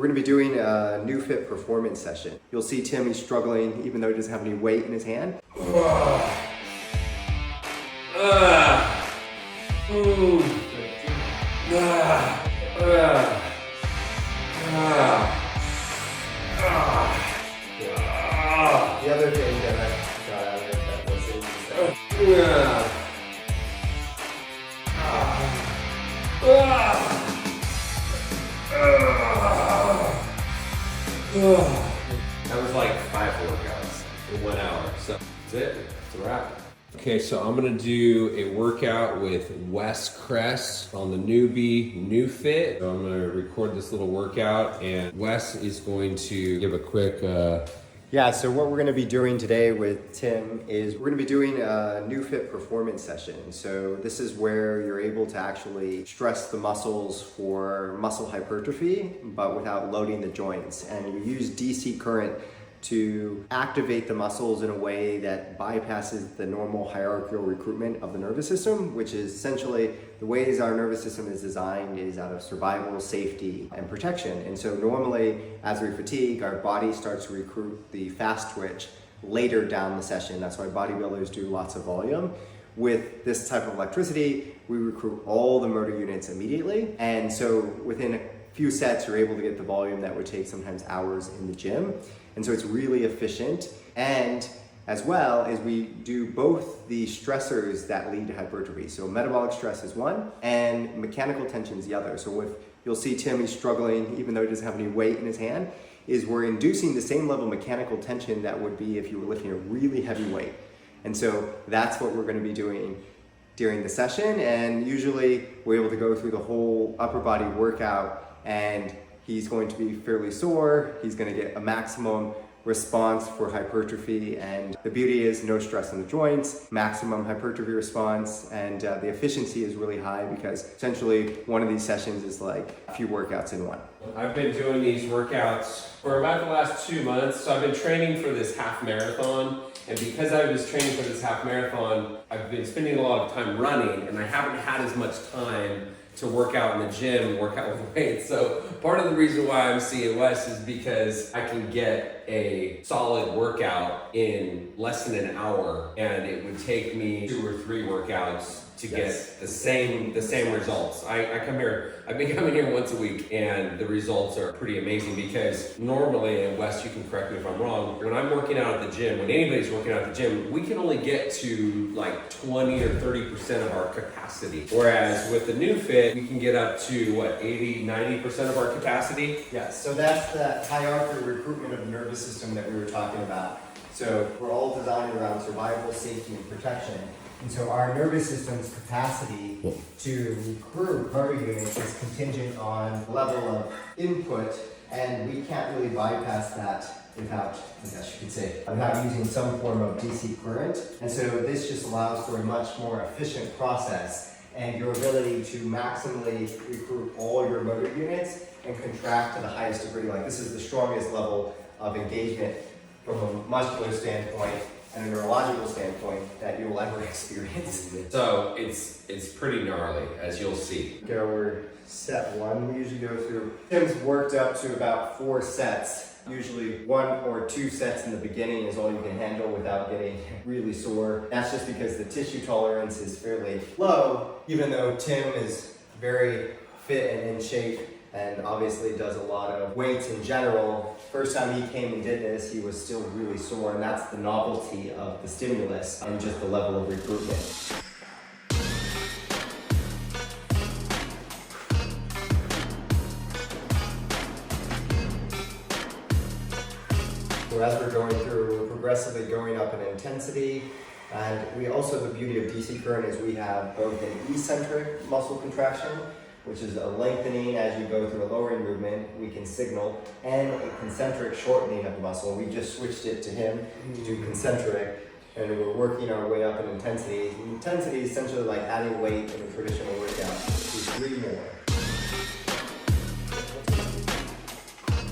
We're going to be doing a Neufit performance session. You'll see Tim, he's struggling even though he doesn't have any weight in his hand. The other thing that I got out of it that was that was like 5 workouts in 1 hour. So that's it. It's a wrap. Okay, so I'm gonna do a workout with Wes Kress on the newbie Neufit. So I'm gonna record this little workout, and Wes is going to give a quick Yeah, so what we're going to be doing today with Tim is we're going to be doing a Neufit performance session. So this is where you're able to actually stress the muscles for muscle hypertrophy, but without loading the joints. And you use DC current to activate the muscles in a way that bypasses the normal hierarchical recruitment of the nervous system, which is essentially the ways our nervous system is designed is out of survival, safety, and protection. And so normally, as we fatigue, our body starts to recruit the fast twitch later down the session. That's why bodybuilders do lots of volume. With this type of electricity, we recruit all the motor units immediately. And so within a few sets, you're able to get the volume that would take sometimes hours in the gym. And so it's really efficient. And as well as we do both the stressors that lead to hypertrophy. So metabolic stress is one and mechanical tension is the other. So if you'll see Tim, he's struggling even though he doesn't have any weight in his hand, is we're inducing the same level of mechanical tension that would be if you were lifting a really heavy weight. And so that's what we're going to be doing during the session. And usually we're able to go through the whole upper body workout, and he's going to be fairly sore. He's going to get a maximum response for hypertrophy, and the beauty is no stress on the joints, maximum hypertrophy response, and the efficiency is really high because essentially one of these sessions is like a few workouts in one. I've been doing these workouts for about the last 2 months. So I've been training for this half marathon. And because I was training for this half marathon, I've been spending a lot of time running, and I haven't had as much time to work out in the gym, work out with weights. So part of the reason why I'm seeing Wes is because I can get a solid workout in less than an hour, and it would take me 2 or 3 workouts to get the same results. I come here, I've been coming here once a week, and the results are pretty amazing because normally, and Wes, you can correct me if I'm wrong, when I'm working out at the gym, when anybody's working out at the gym, we can only get to like 20 or 30% of our capacity. Whereas with the Neufit, we can get up to what, 80, 90% of our capacity? Yes, so that's that hierarchical recruitment of the nervous system that we were talking about. So we're all designed around survival, safety, and protection. And so our nervous system's capacity to recruit motor units is contingent on the level of input, and we can't really bypass that without, I guess you could say, without using some form of DC current. And so this just allows for a much more efficient process and your ability to maximally recruit all your motor units and contract to the highest degree. Like this is the strongest level of engagement from a muscular standpoint and a neurological standpoint that you will ever experience. So it's pretty gnarly, as you'll see. Go over set 1, we usually go through. Tim's worked up to about 4 sets. Usually 1 or 2 sets in the beginning is all you can handle without getting really sore. That's just because the tissue tolerance is fairly low, even though Tim is very fit and in shape and obviously does a lot of weights in general. First time he came and did this, he was still really sore, and that's the novelty of the stimulus and just the level of recruitment. So as we're going through, we're progressively going up in intensity. And we also, the beauty of DC current is we have both an eccentric muscle contraction, which is a lengthening as you go through a lowering movement, we can signal, and a concentric shortening of the muscle. We just switched it to him to do concentric, and we're working our way up in intensity. Intensity is essentially like adding weight in a traditional workout. Do 3 more.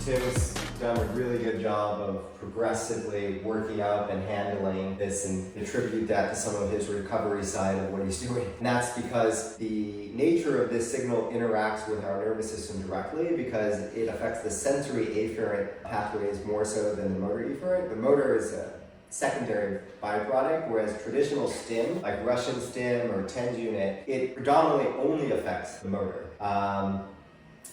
Tim's done a really good job of progressively working up and handling this, and attribute that to some of his recovery side of what he's doing. And that's because the nature of this signal interacts with our nervous system directly, because it affects the sensory afferent pathways more so than the motor efferent. The motor is a secondary byproduct, whereas traditional stim, like Russian stim or TENS unit, it predominantly only affects the motor.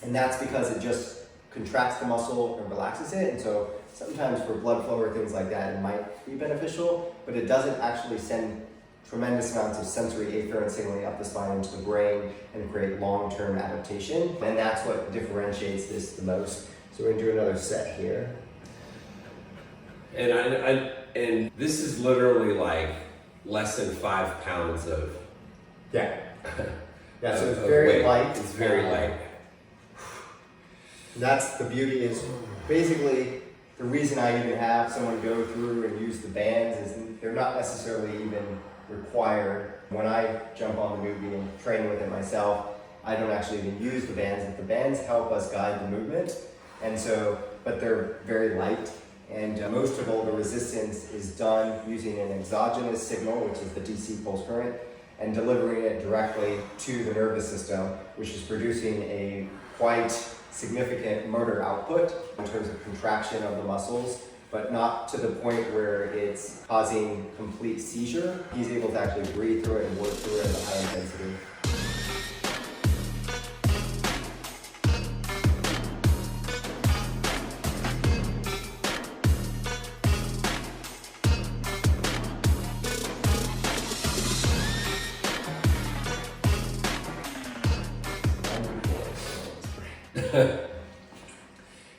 And that's because it just contracts the muscle and relaxes it. And so sometimes for blood flow or things like that, it might be beneficial, but it doesn't actually send tremendous amounts of sensory afferent signaling up the spine into the brain and create long-term adaptation. And that's what differentiates this the most. So we're gonna do another set here. And this is literally like less than 5 pounds of Yeah, so it's of very weight. light. It's very light. That's the beauty, is basically the reason I even have someone go through and use the bands is they're not necessarily even required. When I jump on the newbie and train with it myself, I don't actually even use the bands. But the bands help us guide the movement, and so, but they're very light. And most of all the resistance is done using an exogenous signal, which is the DC pulse current, and delivering it directly to the nervous system, which is producing a quite significant motor output in terms of contraction of the muscles, but not to the point where it's causing complete seizure. He's able to actually breathe through it and work through it at a high intensity.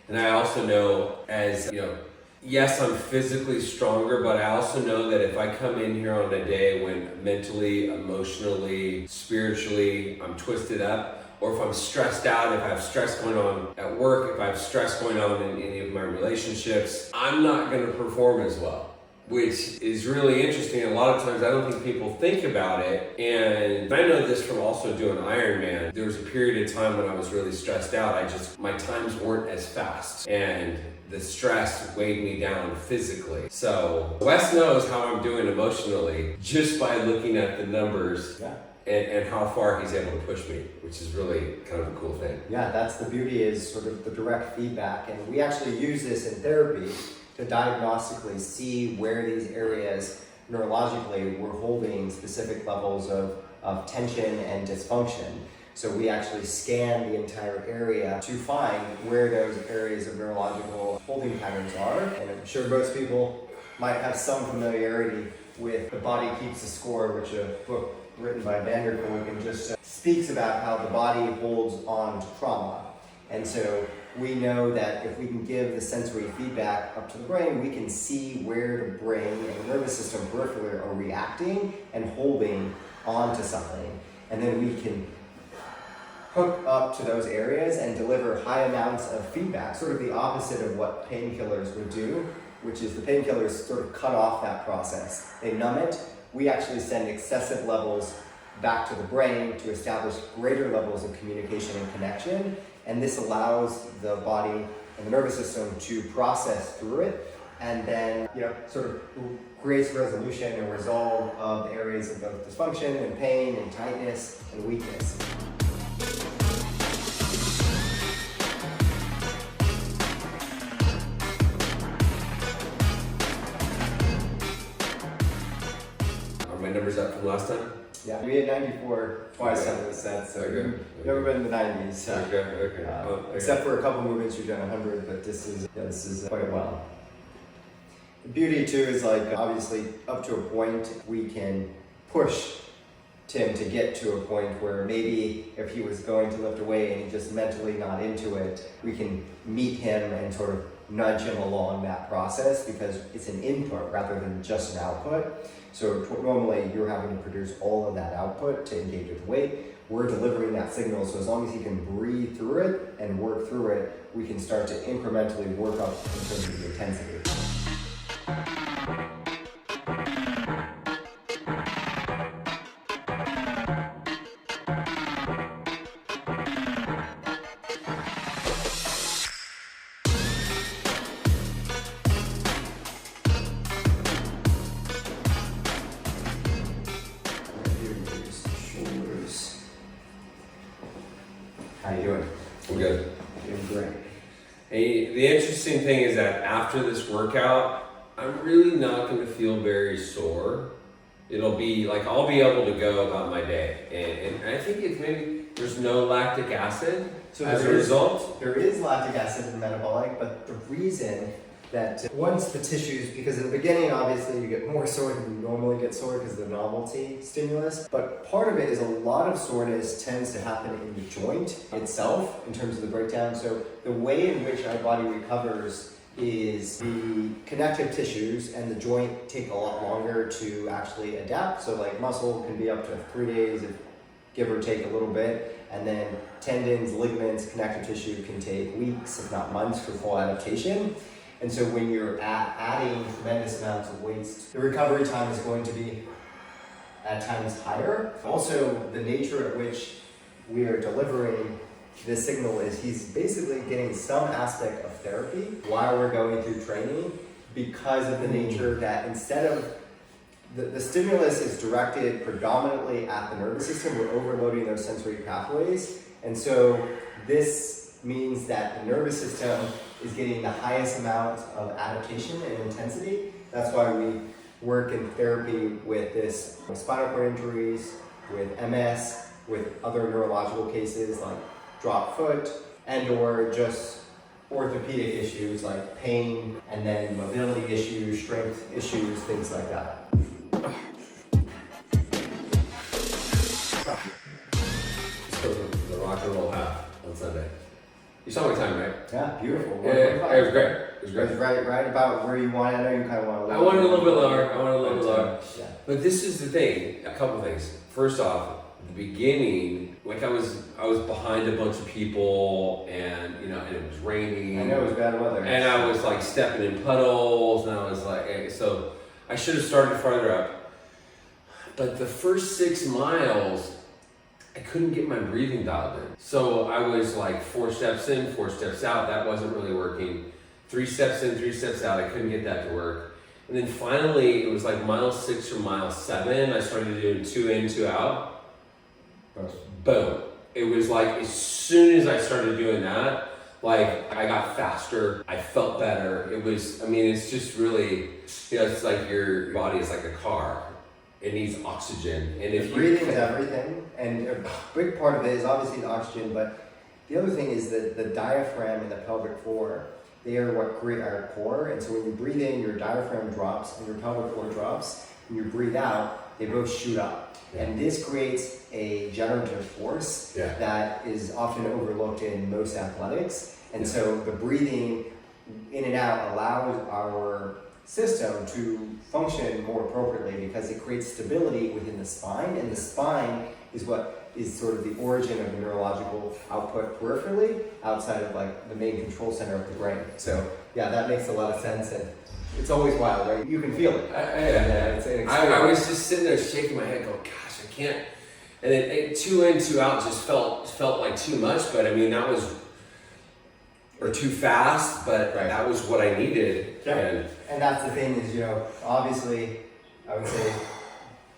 And I also know, as you know, yes, I'm physically stronger, but I also know that if I come in here on a day when mentally, emotionally, spiritually, I'm twisted up, or if I'm stressed out, if I have stress going on at work, if I have stress going on in any of my relationships, I'm not going to perform as well. Which is really interesting. A lot of times I don't think people think about it. And I know this from also doing Ironman. There was a period of time when I was really stressed out. My times weren't as fast. And the stress weighed me down physically. So Wes knows how I'm doing emotionally just by looking at the numbers. Yeah. And how far he's able to push me, which is really kind of a cool thing. Yeah, that's the beauty, is sort of the direct feedback. And we actually use this in therapy to diagnostically see where these areas neurologically were holding specific levels of tension and dysfunction. So we actually scan the entire area to find where those areas of neurological holding patterns are. And I'm sure most people might have some familiarity with The Body Keeps the Score, which is a book written by Vanderkolk, and just speaks about how the body holds on to trauma. And so we know that if we can give the sensory feedback up to the brain, we can see where the brain and the nervous system peripherally are reacting and holding on to something. And then we can hook up to those areas and deliver high amounts of feedback, sort of the opposite of what painkillers would do, which is the painkillers sort of cut off that process. They numb it. We actually send excessive levels back to the brain to establish greater levels of communication and connection. And this allows the body and the nervous system to process through it, and then, sort of creates resolution and resolve of areas of both dysfunction and pain and tightness and weakness. Are my numbers up from last time? Yeah, we had 94 twice on this set, so we've never been in the 90s. So. Okay. Except for a couple movements you've done 100, but this is quite well. The beauty too is, like, obviously up to a point we can push Tim to get to a point where maybe if he was going to lift a weight and he's just mentally not into it, we can meet him and sort of nudge him along that process, because it's an input rather than just an output. So normally you're having to produce all of that output to engage with weight. We're delivering that signal, so as long as he can breathe through it and work through it, we can start to incrementally work up in terms of the intensity. the interesting thing is that after this workout, I'm really not going to feel very sore. It'll be like I'll be able to go about my day, and I think it's maybe there's no lactic acid as a result. There is lactic acid in metabolic, but the reason that once the tissues, because in the beginning obviously you get more sore than you normally get sore because of the novelty stimulus, but part of it is a lot of soreness tends to happen in the joint itself in terms of the breakdown. So the way in which our body recovers is the connective tissues and the joint take a lot longer to actually adapt. So like muscle can be up to 3 days, give or take a little bit, and then tendons, ligaments, connective tissue can take weeks, if not months, for full adaptation. And so when you're adding tremendous amounts of weights, the recovery time is going to be at times higher. Also, the nature at which we are delivering this signal is he's basically getting some aspect of therapy while we're going through training, because of the nature that instead of the stimulus is directed predominantly at the nervous system, we're overloading those sensory pathways. And so this means that the nervous system is getting the highest amount of adaptation and intensity. That's why we work in therapy with this, with spinal cord injuries, with MS, with other neurological cases like drop foot, and or just orthopedic issues like pain, and then mobility issues, strength issues, things like that. Let's go to the rock and roll half on Sunday. You saw my time, right? Yeah, beautiful. Yeah, it was great. It was great. It was right about where you want. I know you kind of want to. I wanted a little bit lower. I wanted a little bit lower. Yeah. But this is the thing. A couple things. First off, the beginning, like I was behind a bunch of people, and and it was raining. I know it was bad weather. And I was like stepping in puddles, and I was like, so I should have started farther up. But the first 6 miles, I couldn't get my breathing dialed in. So I was like 4 steps in, 4 steps out. That wasn't really working. 3 steps in, 3 steps out. I couldn't get that to work. And then finally, it was like mile 6 or mile 7. I started doing 2 in, 2 out. Boom. It was like as soon as I started doing that, like I got faster. I felt better. It was, it's just really, it's like your body is like a car. It needs oxygen, and if breathing is everything, and a big part of it is obviously the oxygen, but the other thing is that the diaphragm and the pelvic floor, they are what create our core. And so when you breathe in, your diaphragm drops and your pelvic floor drops. When you breathe out, they both shoot up. Yeah. And this creates a generative force that is often overlooked in most athletics. And so the breathing in and out allows our system to function more appropriately because it creates stability within the spine, and the spine is what is sort of the origin of the neurological output peripherally outside of like the main control center of the brain. So yeah, that makes a lot of sense, and it's always wild, right? You can feel it. I was just sitting there shaking my head going, gosh, I can't. And then 2 in, 2 out just felt like too much, but that was, or too fast, but that was what I needed. Yeah. And that's the thing is, obviously, I would say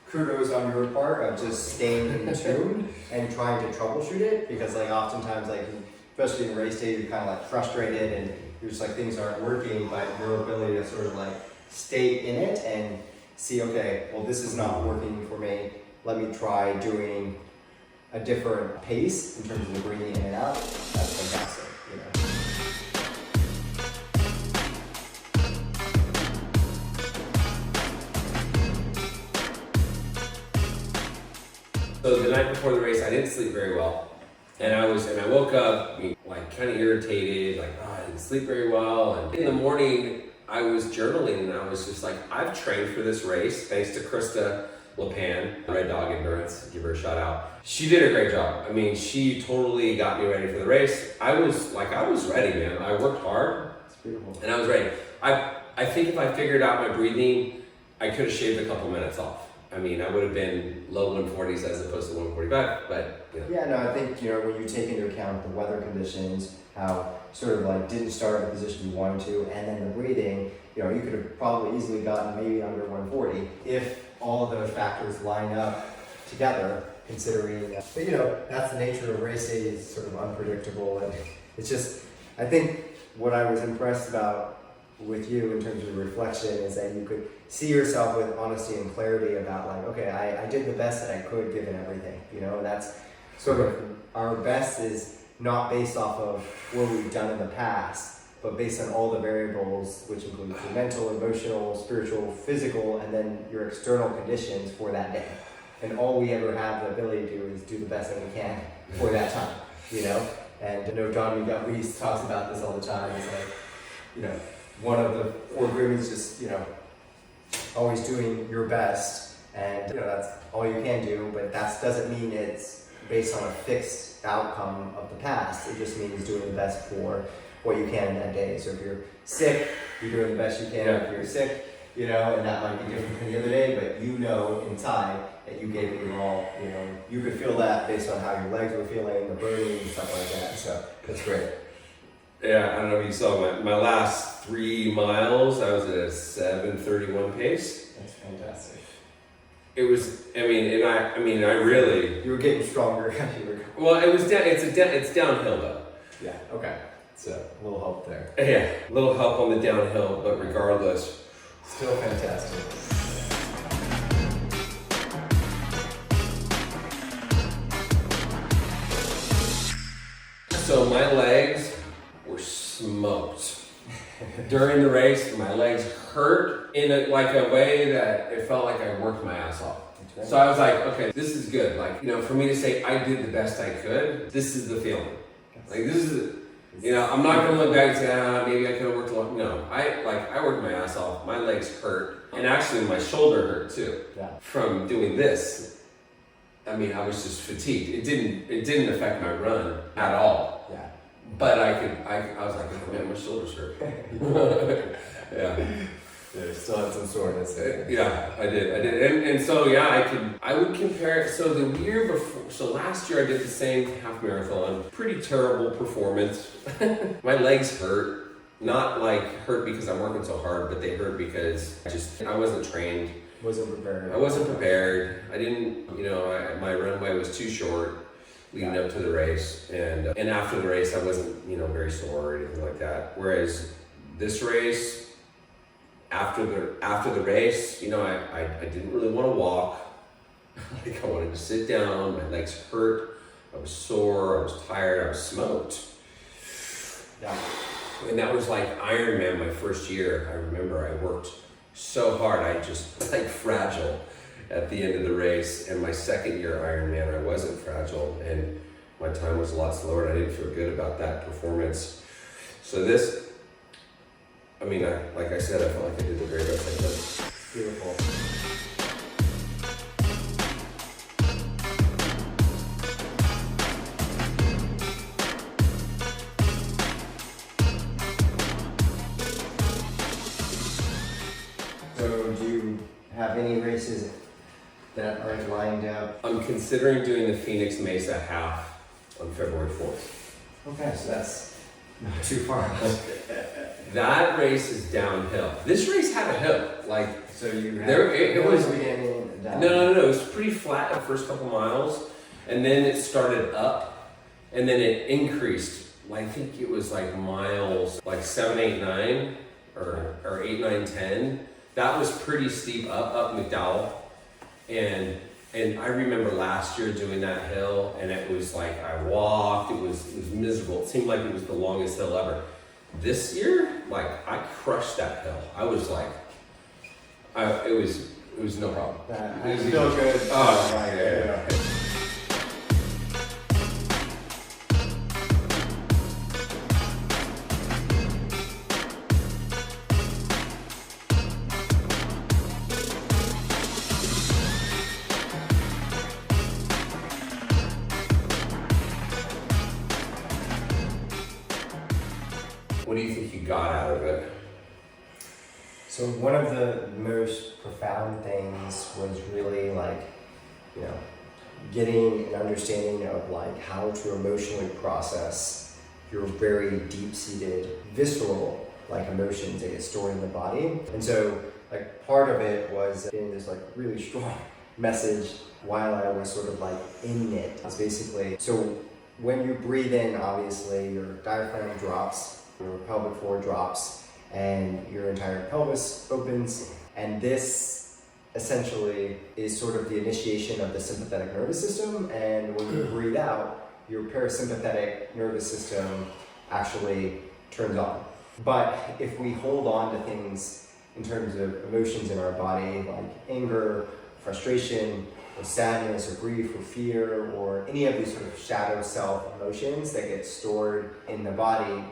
kudos on your part of just staying in tune and trying to troubleshoot it, because like oftentimes, like especially in race day, you're kind of like frustrated and you're just like things aren't working, but your ability to sort of like stay in it and see, okay, well this is not working for me. Let me try doing a different pace in terms of the breathing in and out. That's fantastic. So the night before the race, I didn't sleep very well, and I woke up like kind of irritated, like I didn't sleep very well. And in the morning, I was journaling, and I was just like, I've trained for this race thanks to Krista LePan, Red Dog Endurance. Give her a shout out. She did a great job. She totally got me ready for the race. I was ready, man. I worked hard. It's beautiful. And I was ready. I think if I figured out my breathing, I could have shaved a couple minutes off. I would have been low 140s as opposed to 145, but Yeah, no, I think, when you take into account the weather conditions, how sort of like didn't start in the position you wanted to, and then the breathing, you could have probably easily gotten maybe under 140 if all of those factors line up together, considering that. But that's the nature of race day, is sort of unpredictable, and it's just, I think what I was impressed about with you in terms of reflection is that you could see yourself with honesty and clarity about like, okay, I did the best that I could given everything, you know, and that's sort of our best is not based off of what we've done in the past, but based on all the variables, which include your mental, emotional, spiritual, physical, and then your external conditions for that day. And all we ever have the ability to do is do the best that we can for that time, you know? And I know John Reese talks about this all the time. It's like, you know, one of the 4 agreements is just, you know, always doing your best. And, you know, that's all you can do, but that doesn't mean it's based on a fixed outcome of the past. It just means doing the best for what you can in that day. So if you're sick, you're doing the best you can. If you're sick, you know, and that might be different than the other day, but you know inside that you gave it your all. You know, you could feel that based on how your legs were feeling, the burning and stuff like that. So that's great. Yeah, I don't know if you saw my last 3 miles, I was at a 7:31 pace. That's fantastic. It was, I mean, I really. You were getting stronger as you were going. Well, it was it's downhill though. Yeah, okay. So a little help there. Yeah, a little help on the downhill, but regardless. Still fantastic. So my legs were smoked. During the race, my legs hurt in a way that it felt like I worked my ass off. So I was like, okay, this is good. Like, you know, for me to say I did the best I could, this is the feeling. Like this is, you know, I'm not gonna look back and say, maybe I could have worked a lot. No, I worked my ass off. My legs hurt, and actually my shoulder hurt too. Yeah. From doing this. I mean, I was just fatigued. It didn't affect my run at all. Yeah. But I was like, oh man, my shoulders hurt. Yeah. Yeah, still had some soreness. Yeah, I did. And so yeah, I would compare it. So the year before, so last year I did the same half marathon. Pretty terrible performance. My legs hurt. Not like hurt because I'm working so hard, but they hurt because I wasn't trained. Wasn't prepared. I wasn't prepared. I didn't, you know, my runway was too short leading up to the race. And after the race, I wasn't, you know, very sore or anything like that. Whereas this race, after the race, you know, I didn't really want to walk. Like I wanted to sit down. My legs hurt. I was sore. I was tired. I was smoked. Yeah. And that was like Ironman my first year. I remember I worked so hard. I just like fragile at the end of the race. And my second year Ironman, I wasn't fragile, and my time was a lot slower, and I didn't feel good about that performance. So this, I mean, like I said, I felt like I did the very best I could. Beautiful. So do you have any races that are lined up? I'm considering doing the Phoenix Mesa half on February 4th. Okay, so that's not too far. That race is downhill. This race had a hill. Like, So you have it was beginning and down. No. It was pretty flat the first couple miles, and then it started up, and then it increased. I think it was like miles, like 7, 8, 9, or 8, 9, 10. That was pretty steep up McDowell, and I remember last year doing that hill, and it was like I walked. It was miserable. It seemed like it was the longest hill ever. This year, like I crushed that hill. I was like, it was no problem. I feel good. Oh, Right, yeah. What do you think you got out of it? So one of the most profound things was really like, you know, getting an understanding of like how to emotionally process your very deep-seated, visceral like emotions that get stored in the body. And so like part of it was getting this like really strong message while I was sort of like in it. It's basically, so when you breathe in, obviously your diaphragm drops your pelvic floor drops, and your entire pelvis opens. And this essentially is sort of the initiation of the sympathetic nervous system. And when you breathe out, your parasympathetic nervous system actually turns on. But if we hold on to things in terms of emotions in our body, like anger, frustration, or sadness, or grief, or fear, or any of these sort of shadow self emotions that get stored in the body,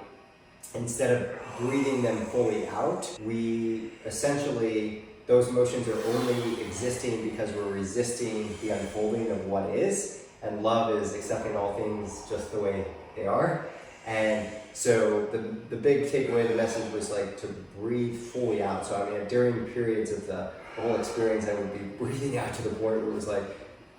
instead of breathing them fully out, we essentially, those emotions are only existing because we're resisting the unfolding of what is, and love is accepting all things just the way they are. And so the big takeaway of the message was like to breathe fully out. So I mean, during periods of the whole experience, I would be breathing out to the point where it was like,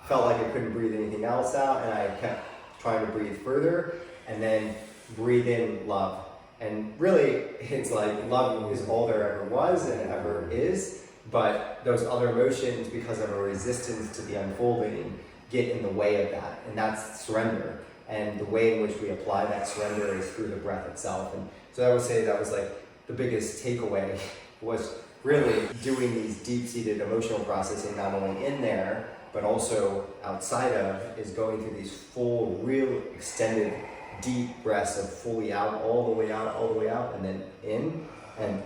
felt like I couldn't breathe anything else out, and I kept trying to breathe further, and then breathe in love. And really, it's like love is all there ever was and ever is, but those other emotions, because of a resistance to the unfolding, get in the way of that, and that's surrender. And the way in which we apply that surrender is through the breath itself. And so I would say that was like the biggest takeaway, was really doing these deep-seated emotional processing, not only in there, but also outside of, is going through these full, real extended, deep breaths of fully out, all the way out, all the way out, and then in. And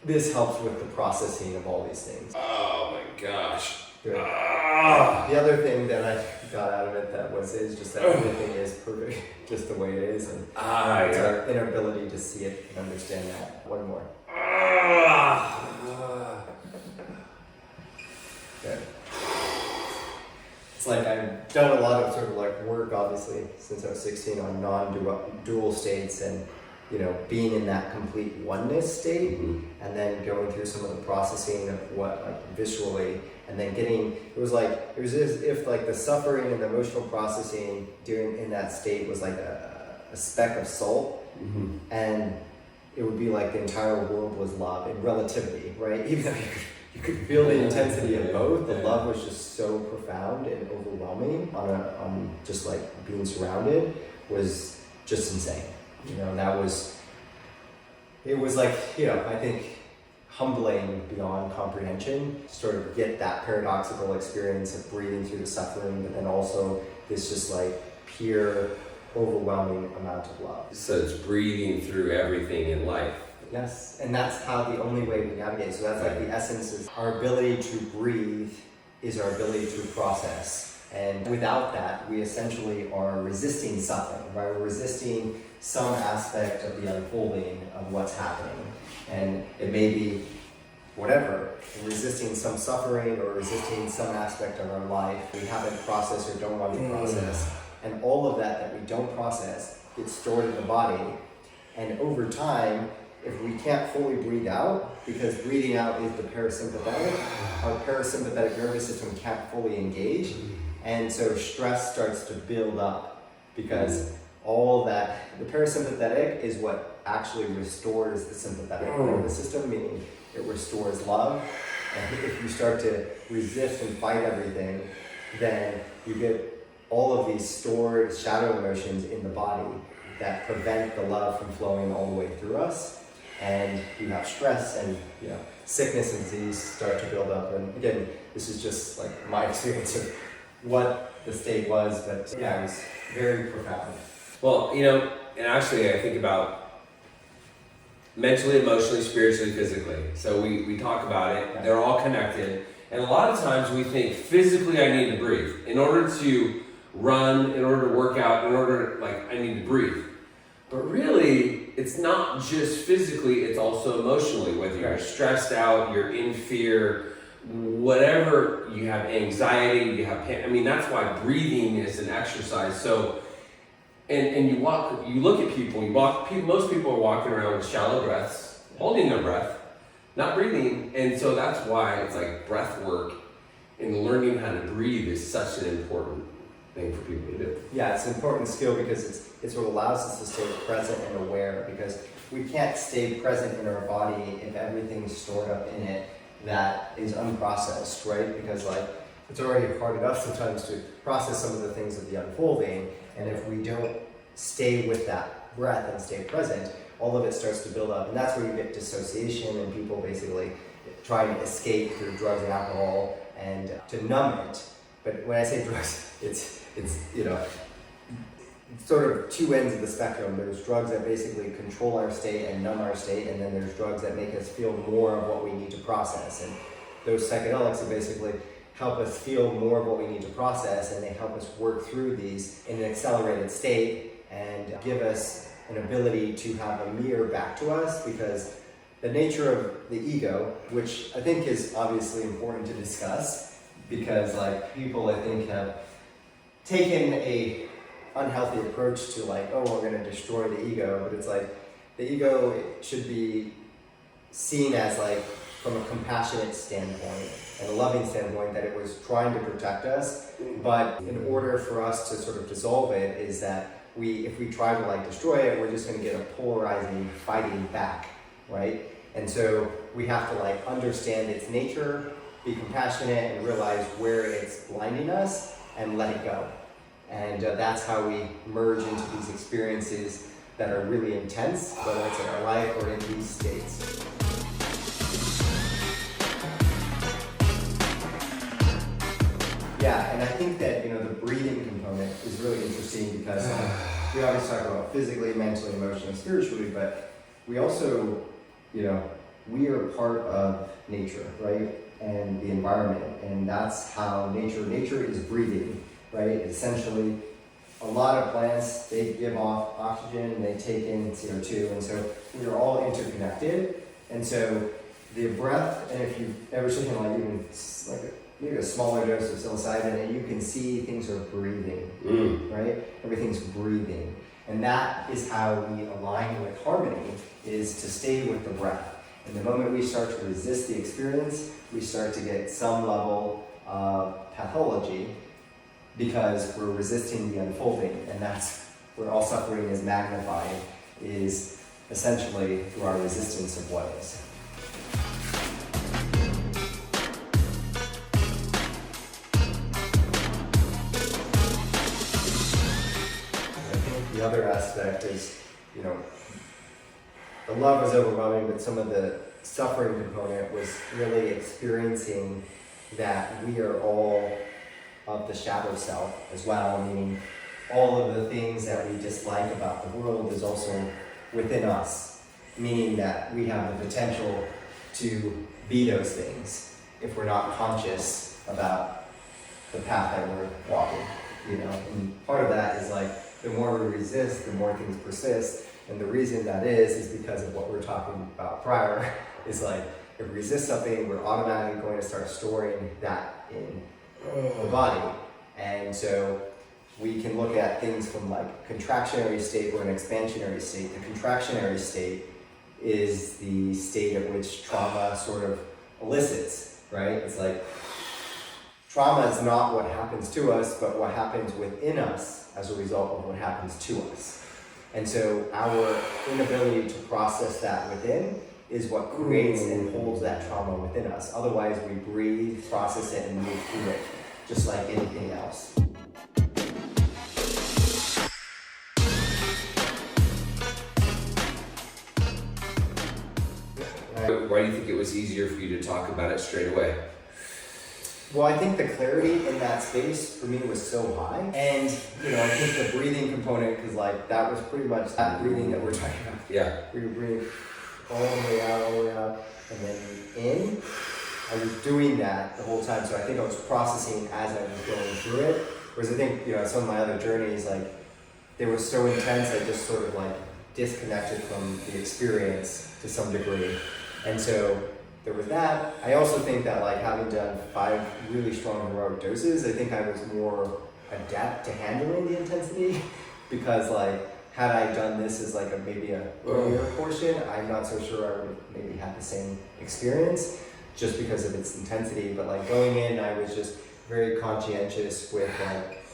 this helps with the processing of all these things. Oh my gosh. Good. The other thing that I got out of it is just that everything is perfect, just the way it is, and it's our inability to see it and understand that. One more. Good. It's like I've done a lot of sort of like work, obviously, since I was 16 on non-dual states, and being in that complete oneness state, and then going through some of the processing of what, like, viscerally, and then it was as if like the suffering and the emotional processing during in that state was like a speck of salt, and it would be like the entire world was love in relativity, right? Even though you could feel the intensity of both, the love was just so profound and overwhelming on just like being surrounded was just insane. It was like, I think humbling beyond comprehension, to sort of get that paradoxical experience of breathing through the suffering, but then also this just like pure, overwhelming amount of love. So it's breathing through everything in life. Yes, and that's how the only way we navigate. So that's like the essence is our ability to breathe is our ability to process. And without that, we essentially are resisting something, right? We're resisting some aspect of the unfolding of what's happening. And it may be whatever, resisting some suffering or resisting some aspect of our life we haven't processed or don't want to process. And all of that we don't process gets stored in the body. And over time, if we can't fully breathe out, because breathing out is the parasympathetic, our parasympathetic nervous system can't fully engage. And so stress starts to build up, because all that, the parasympathetic is what actually restores the sympathetic nervous system, meaning it restores love. And if you start to resist and fight everything, then you get all of these stored shadow emotions in the body that prevent the love from flowing all the way through us. And you have stress and sickness and disease start to build up. And again, this is just like my experience of what the state was, but it was very profound. Well, and actually I think about mentally, emotionally, spiritually, physically. So we talk about it, they're all connected. And a lot of times we think physically I need to breathe. In order to run, in order to work out, I need to breathe. But really, it's not just physically, it's also emotionally. Whether you're stressed out, you're in fear, whatever, you have anxiety, you have pain. I mean, that's why breathing is an exercise. So, and you look at people, most people are walking around with shallow breaths, holding their breath, not breathing. And so that's why it's like breath work and learning how to breathe is such an important thing for people to do. Yeah, it's an important skill because it's what allows us to stay present and aware, because we can't stay present in our body if everything's stored up in it that is unprocessed, right? Because it's already hard enough sometimes to process some of the things of the unfolding, and if we don't stay with that breath and stay present, all of it starts to build up. And that's where you get dissociation and people basically trying to escape through drugs and alcohol and to numb it. But when I say drugs, it's you know, sort of two ends of the spectrum. There's drugs that basically control our state and numb our state, and then there's drugs that make us feel more of what we need to process. And those psychedelics are basically help us feel more of what we need to process, and they help us work through these in an accelerated state and give us an ability to have a mirror back to us, because the nature of the ego, which I think is obviously important to discuss, because like people I think have taken a unhealthy approach to like, oh, we're going to destroy the ego, but it's like the ego should be seen as like from a compassionate standpoint and a loving standpoint, that it was trying to protect us. But in order for us to sort of dissolve it, is that if we try to like destroy it, we're just going to get a polarizing fighting back, right? And so we have to like understand its nature, be compassionate, and realize where it's blinding us and let it go. And that's how we merge into these experiences that are really intense, whether it's in our life or in these states. Yeah, and I think that, you know, the breathing component is really interesting because we always talk about physically, mentally, emotionally, spiritually, but we also, you know, we are part of nature, right? And the environment, and that's how nature is breathing, right? Essentially, a lot of plants, they give off oxygen and they take in CO2, and so we are all interconnected. And so the breath, and if you've ever taken like even like maybe a smaller dose of psilocybin, and you can see things are breathing, right? Everything's breathing. And that is how we align with harmony, is to stay with the breath. And the moment we start to resist the experience, we start to get some level of pathology, because we're resisting the unfolding, and that's where all suffering is magnified, is essentially through our resistance of what is. I think the other aspect is, you know, the love was overwhelming, but some of the suffering component was really experiencing that we are all of the shadow self as well, meaning all of the things that we dislike about the world is also within us, meaning that we have the potential to be those things if we're not conscious about the path that we're walking, you know. And part of that is like, the more we resist, the more things persist. And the reason that is because of what we were talking about prior, is like, if we resist something, we're automatically going to start storing that in the body. And so we can look at things from like contractionary state or an expansionary state. The contractionary state is the state at which trauma sort of elicits, right? It's like, trauma is not what happens to us, but what happens within us as a result of what happens to us. And so our inability to process that within is what creates and holds that trauma within us. Otherwise, we breathe, process it, and move through it, just like anything else. Why do you think it was easier for you to talk about it straight away? Well, I think the clarity in that space for me was so high. And, you know, I think the breathing component, because like that was pretty much that breathing that we're talking about. Yeah. We were breathing all the way out, and then in. I was doing that the whole time, so I think I was processing as I was going through it. Whereas I think, you know, some of my other journeys, like, they were so intense, I just sort of like disconnected from the experience to some degree. And so there was that. I also think that like having done 5 really strong heroic doses, I think I was more adept to handling the intensity, because like, had I done this as like maybe a earlier portion, I'm not so sure I would maybe have the same experience just because of its intensity. But like going in, I was just very conscientious with like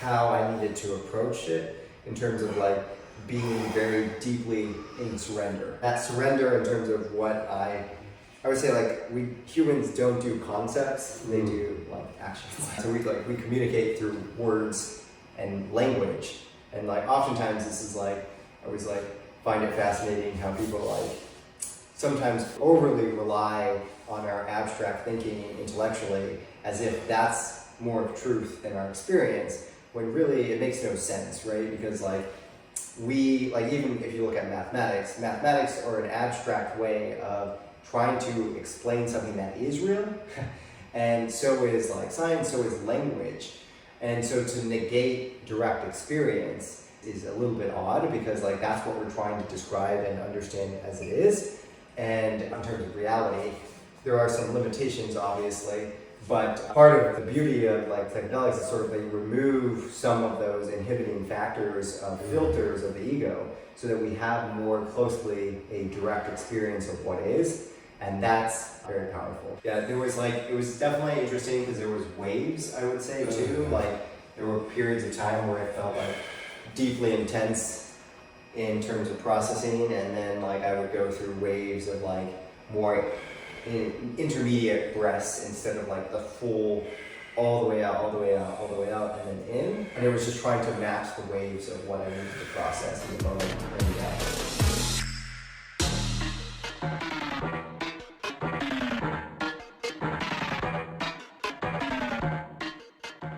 how I needed to approach it in terms of like being very deeply in surrender. That surrender in terms of what I would say, like, we humans don't do concepts, they do like actions. So we communicate through words and language. And like oftentimes this is like, I was like find it fascinating how people like sometimes overly rely on our abstract thinking intellectually as if that's more of truth than our experience, when really it makes no sense, right? Because like even if you look at mathematics are an abstract way of trying to explain something that is real, and so is like science, so is language. And so to negate direct experience is a little bit odd, because like that's what we're trying to describe and understand it as it is. And in terms of reality, there are some limitations, obviously, but part of the beauty of like psychedelics is sort of they remove some of those inhibiting factors of filters of the ego, so that we have more closely a direct experience of what is, and that's very powerful. Yeah, it was definitely interesting because there was waves, I would say too. Like there were periods of time where it felt like deeply intense in terms of processing, and then like I would go through waves of like more intermediate breaths instead of like the full all the way out, all the way out, all the way out, and then in. And it was just trying to match the waves of what I needed to process in the moment.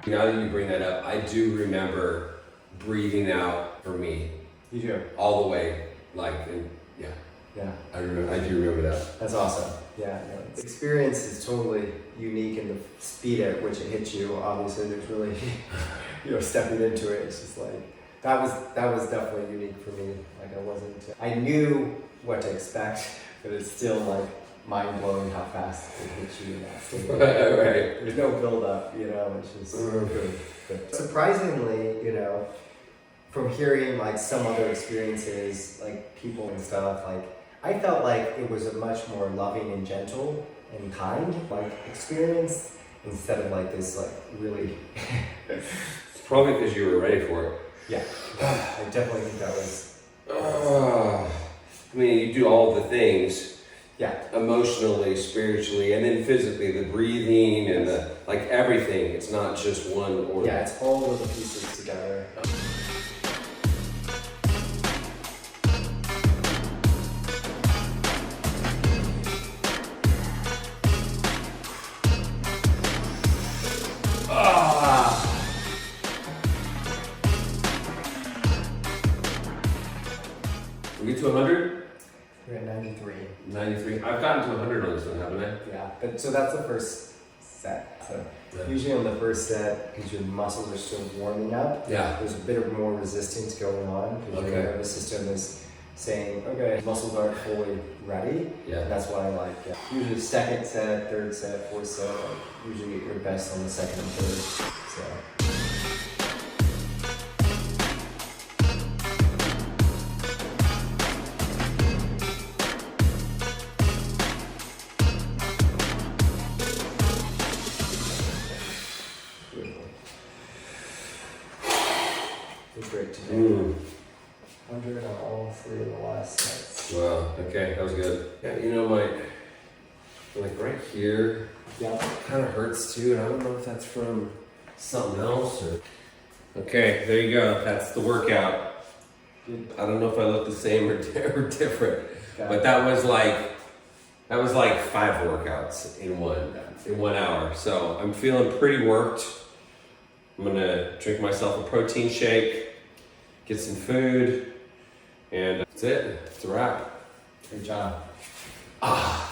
Now that you bring that up, I do remember breathing out for me. You do? All the way, like, yeah. Yeah. I do remember that. That's awesome. Yeah. No, the experience is totally unique in the speed at which it hits you. Obviously, there's really, stepping into it. It's just like that was definitely unique for me. Like I knew what to expect, but it's still like mind blowing how fast it hits you in that state. Right. There's no build up. It's just good. Surprisingly, from hearing like some other experiences, like people and stuff, like I felt like it was a much more loving and gentle and kind like experience, instead of like this like really It's probably because you were ready for it. Yeah. I definitely think that was I mean, you do all the things. Yeah. Emotionally, spiritually, and then physically, the breathing and the like everything. It's not just one order. Yeah, it's all of the pieces together. We get to 100? We're at 93. 93. I've gotten to 100 on this one, haven't I? Yeah, but so that's the first set. So Yeah. usually on the first set, because your muscles are still warming up, Yeah. there's a bit of more resistance going on, because your nervous system is saying, okay, muscles aren't fully ready. Yeah. And that's why usually second set, third set, fourth set, usually get your best on the second and third. So. It was great to do. 100 on all three of the last sets. Wow. Okay, that was good. Yeah, like right here, kind of hurts too, and I don't know if that's from something else or. Okay, there you go. That's the workout. I don't know if I look the same or different, but that was like 5 workouts in 1 hour. So I'm feeling pretty worked. I'm gonna drink myself a protein shake, get some food, and that's it. It's a wrap. Great job. Ah.